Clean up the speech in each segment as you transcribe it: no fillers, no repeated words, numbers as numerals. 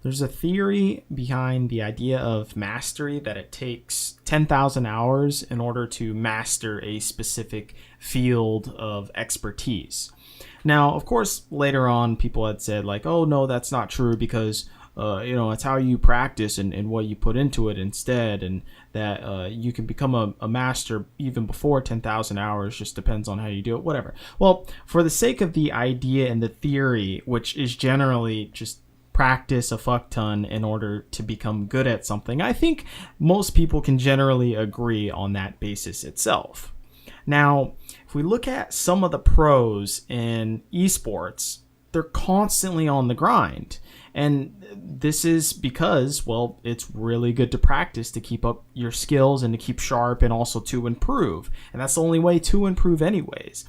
There's a theory behind the idea of mastery that it takes 10,000 hours in order to master a specific field of expertise. Now, of course, later on, people had said, like, oh, no, that's not true because, it's how you practice and what you put into it instead. And that you can become a master even before 10,000 hours, just depends on how you do it, whatever. Well, for the sake of the idea and the theory, which is generally just practice a fuck ton in order to become good at something, I think most people can generally agree on that basis itself. Now, if we look at some of the pros in esports, they're constantly on the grind. And this is because, well, it's really good to practice to keep up your skills and to keep sharp and also to improve. And that's the only way to improve anyways.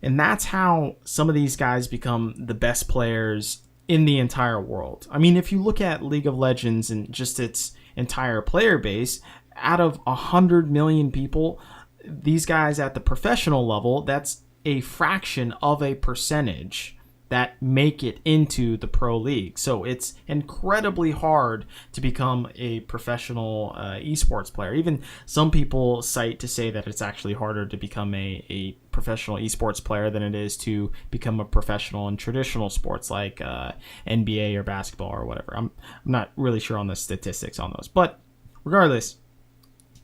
And that's how some of these guys become the best players in the entire world. I mean, if you look at League of Legends and just its entire player base, out of 100 million people, these guys at the professional level, that's a fraction of a percentage that make it into the pro league. So it's incredibly hard to become a professional esports player. Even some people cite to say that it's actually harder to become a professional esports player than it is to become a professional in traditional sports like NBA or basketball or whatever. I'm not really sure on the statistics on those. But regardless,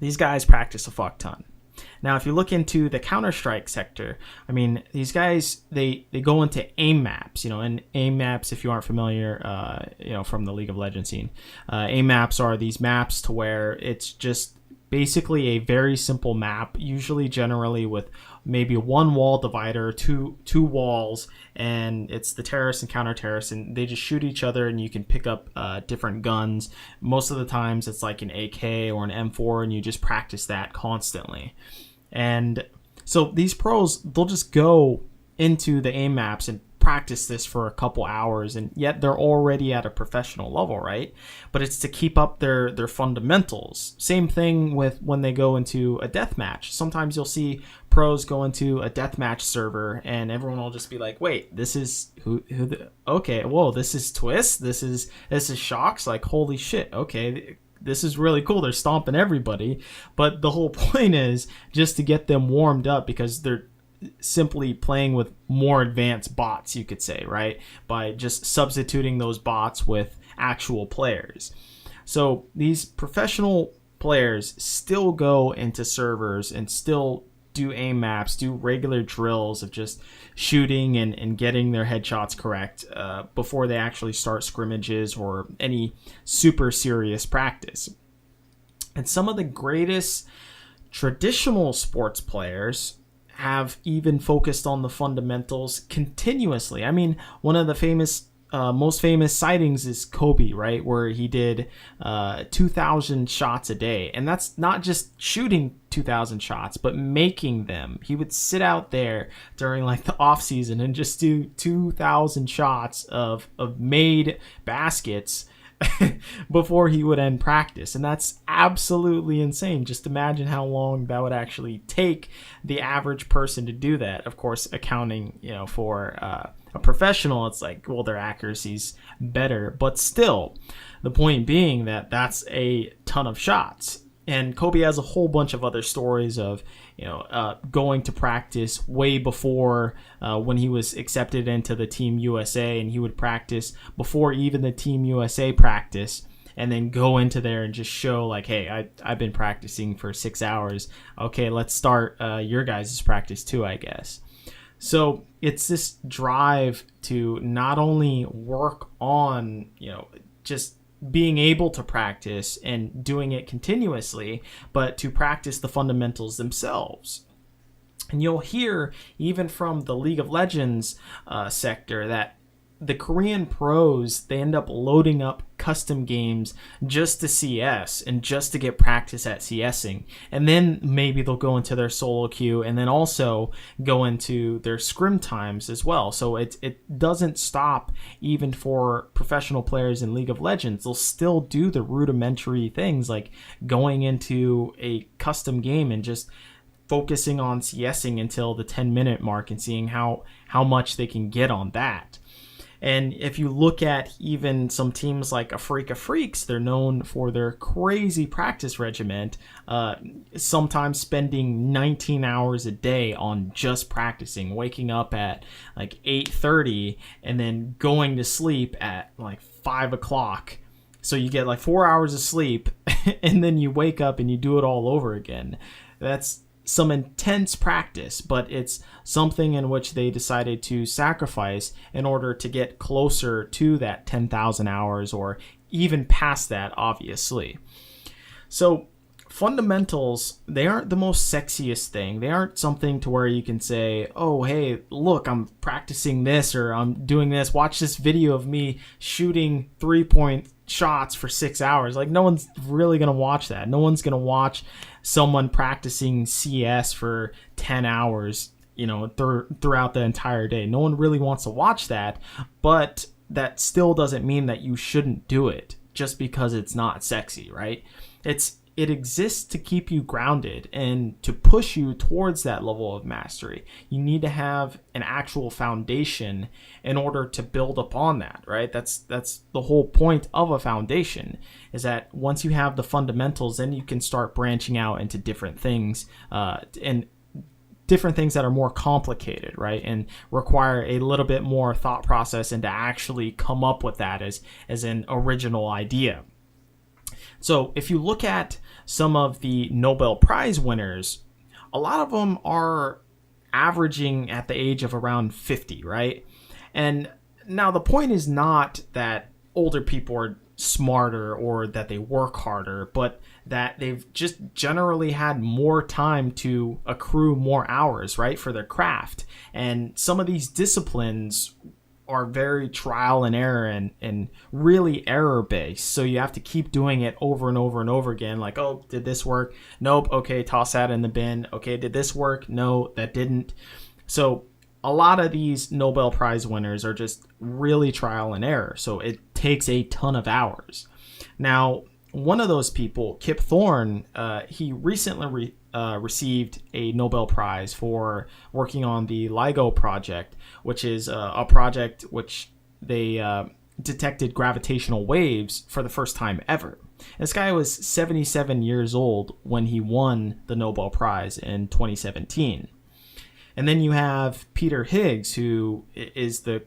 these guys practice a fuck ton. Now, if you look into the Counter-Strike sector, I mean, these guys, they go into aim maps, and aim maps, if you aren't familiar, from the League of Legends scene, aim maps are these maps to where it's just basically a very simple map, usually generally with maybe one wall divider, two walls, and it's the terrorists and counter-terrorists, and they just shoot each other, and you can pick up different guns. Most of the times it's like an AK or an M4, and you just practice that constantly. And so these pros, they'll just go into the aim maps and practice this for a couple hours, and yet they're already at a professional level, right? But it's to keep up their fundamentals. Same thing with when they go into a deathmatch. Sometimes you'll see pros go into a deathmatch server and everyone will just be like, wait, this is okay, whoa, this is Twist, this is Shocks, like, holy shit, okay, this is really cool. They're stomping everybody. But the whole point is just to get them warmed up, because they're simply playing with more advanced bots, you could say, right? By just substituting those bots with actual players. So these professional players still go into servers and still do aim maps, do regular drills of just shooting and getting their headshots correct before they actually start scrimmages or any super serious practice. And some of the greatest traditional sports players have even focused on the fundamentals continuously. I mean, one of the most famous sightings is Kobe, right? Where he did 2,000 shots a day. And that's not just shooting 2,000 shots, but making them. He would sit out there during like the off season and just do 2,000 shots of made baskets before he would end practice. And that's absolutely insane. Just imagine how long that would actually take the average person to do that. Of course, accounting, for a professional, it's like, well, their accuracy's better, but still, the point being that that's a ton of shots. And Kobe has a whole bunch of other stories of, going to practice way before when he was accepted into the Team USA, and he would practice before even the Team USA practice, and then go into there and just show like, hey, I've been practicing for 6 hours. Okay, let's start your guys' practice too, I guess. So it's this drive to not only work on, just being able to practice and doing it continuously, but to practice the fundamentals themselves. And you'll hear even from the League of Legends sector that the Korean pros, they end up loading up custom games just to CS and just to get practice at CSing. And then maybe they'll go into their solo queue and then also go into their scrim times as well. So it doesn't stop even for professional players in League of Legends. They'll still do the rudimentary things like going into a custom game and just focusing on CSing until the 10-minute mark and seeing how much they can get on that. And if you look at even some teams like Afrika Freaks, they're known for their crazy practice regimen, sometimes spending 19 hours a day on just practicing, waking up at like 8:30 and then going to sleep at like 5 o'clock. So you get like 4 hours of sleep and then you wake up and you do it all over again. That's some intense practice, but it's something in which they decided to sacrifice in order to get closer to that 10,000 hours or even past that, obviously. So fundamentals, they aren't the most sexiest thing. They aren't something to where you can say, oh, hey, look, I'm practicing this or I'm doing this. Watch this video of me shooting 3-point shots for 6 hours. Like, no one's really going to watch that. No one's going to watch someone practicing CS for 10 hours, throughout the entire day. No one really wants to watch that, but that still doesn't mean that you shouldn't do it just because it's not sexy, right? It exists to keep you grounded and to push you towards that level of mastery. You need to have an actual foundation in order to build upon that, right? That's the whole point of a foundation, is that once you have the fundamentals, then you can start branching out into different things, and different things that are more complicated, right? And require a little bit more thought process and to actually come up with that as an original idea. So if you look at some of the Nobel Prize winners, a lot of them are averaging at the age of around 50, right? And now the point is not that older people are smarter or that they work harder, but that they've just generally had more time to accrue more hours, right, for their craft. And some of these disciplines are very trial and error and really error based. So you have to keep doing it over and over and over again. Like, oh, did this work? Nope. Okay, toss that in the bin. Okay, did this work? No, that didn't. So a lot of these Nobel Prize winners are just really trial and error. So it takes a ton of hours. Now, one of those people, Kip Thorne, he recently received a Nobel Prize for working on the LIGO project, which is a project which they detected gravitational waves for the first time ever. This guy was 77 years old when he won the Nobel Prize in 2017. And then you have Peter Higgs, who is the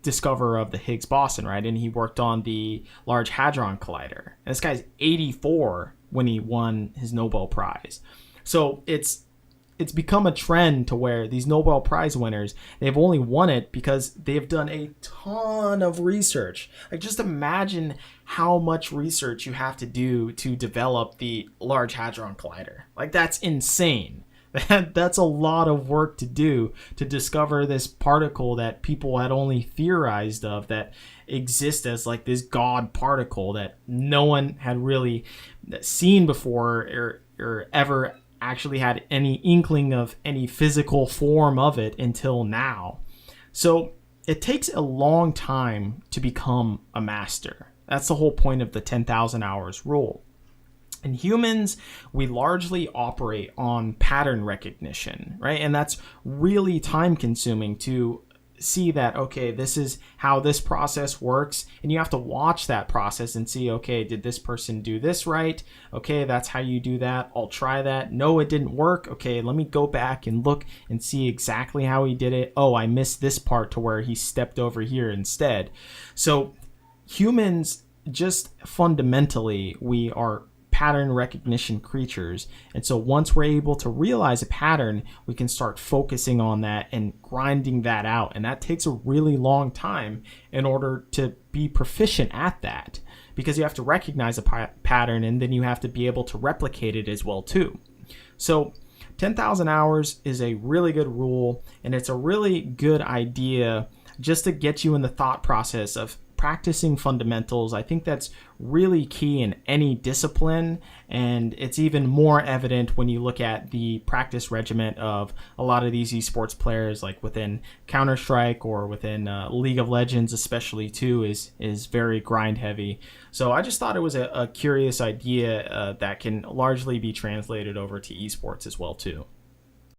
discoverer of the Higgs boson, right? And he worked on the Large Hadron Collider. And this guy's 84 when he won his Nobel Prize. So it's become a trend to where these Nobel Prize winners, they've only won it because they've done a ton of research. Like, just imagine how much research you have to do to develop the Large Hadron Collider. Like, that's insane. That's a lot of work to do to discover this particle that people had only theorized of, that exists as like this god particle that no one had really seen before or ever actually had any inkling of any physical form of it until now. So it takes a long time to become a master. That's the whole point of the 10,000 hours rule. In humans, we largely operate on pattern recognition, right? And that's really time consuming to see that, okay, this is how this process works. And you have to watch that process and see, okay, did this person do this right? Okay, that's how you do that. I'll try that. No, it didn't work. Okay, let me go back and look and see exactly how he did it. Oh, I missed this part to where he stepped over here instead. So humans, just fundamentally, we are pattern recognition creatures. And so once we're able to realize a pattern, we can start focusing on that and grinding that out. And that takes a really long time in order to be proficient at that, because you have to recognize a pattern and then you have to be able to replicate it as well too. So 10,000 hours is a really good rule, and it's a really good idea just to get you in the thought process of practicing fundamentals. I think that's really key in any discipline, and it's even more evident when you look at the practice regimen of a lot of these esports players, like within Counter-Strike or within League of Legends especially too, is very grind heavy. So I just thought it was a curious idea that can largely be translated over to esports as well too.